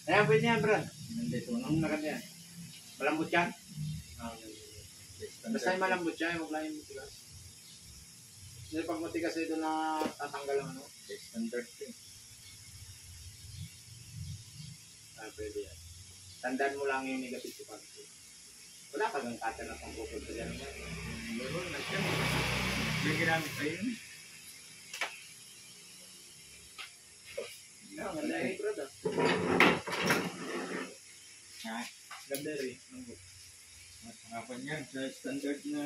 Ayan, pwede yan, bro. Ang nakanda yan. Malambot yan? Basta yung malambot siya, huwag lang yung matigas. Kasi pag matigas ito na tatanggal ang ano. Standard din. Pwede yan. Tandaan mo lang yung negative pag wala ka ng cutter na pang bukod sa yan. Meron na siya. May ginamit pa yun. Ganda yung brad ah. Ganda rin. Mas pangapan yan sa standard na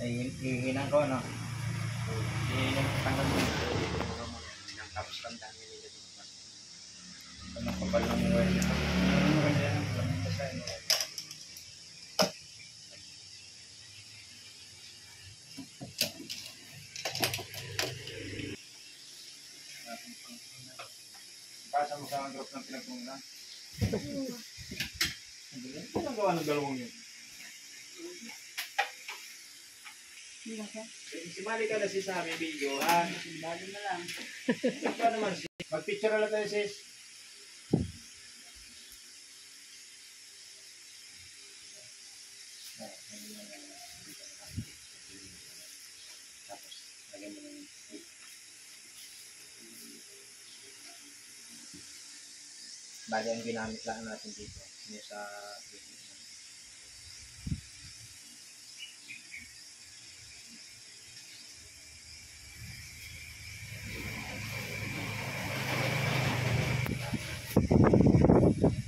ay hihinang ko no. Hihinang tanggal mo. tapos tandaan nila dito. Anong kapal ng wire? Ano ganda yan? Walang design. Pasa mo sa drop ng pinagpungan. Ano ang gawa ng dalawang yun? Si Mali ka na sis sa aming video, ha? Bago na lang. Ito naman sis. Mag-picture lang tayo sis. Tapos, lagyan mo ng bali ang ginamit lang natin dito. Yung sa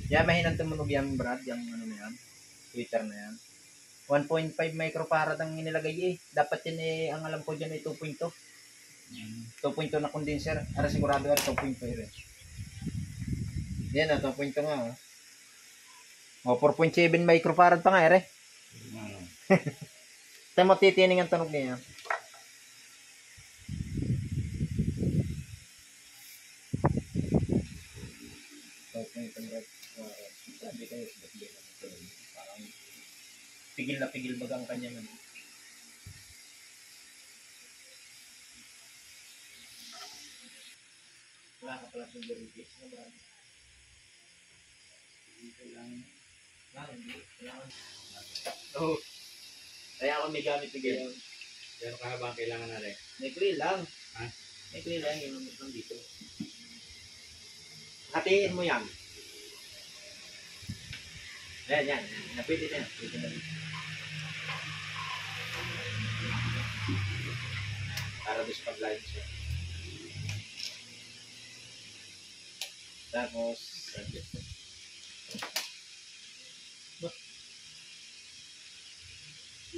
yan, mahinang tumunog yan, Brad, yung ano na yan, Twitter na yan. 1.5 microfarad ang inilagay eh. Dapat yun eh, ang alam ko dyan ay 2.2. 2.2 na condenser. Para sigurado yan, 2.2 rin. Yan na, 2.2 nga. O, 4.7 microfarad pa nga eh. Tayo mo titining ang tunog niya. Sabi kayo, parang pigil na pigil baga ang kanya man. Wala ka pala sa derivatives na ba? Dito lang. Oo. Kaya ako may gamit na ganyan. Pero ka ba ang kailangan na rin? May clear lang. Ha? May clear lang yung lang dito. Hatiin mo yan. Yan. Napwede na yan. Pwede na. Para doon sa pag-line siya. Tapos,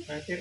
Cutter.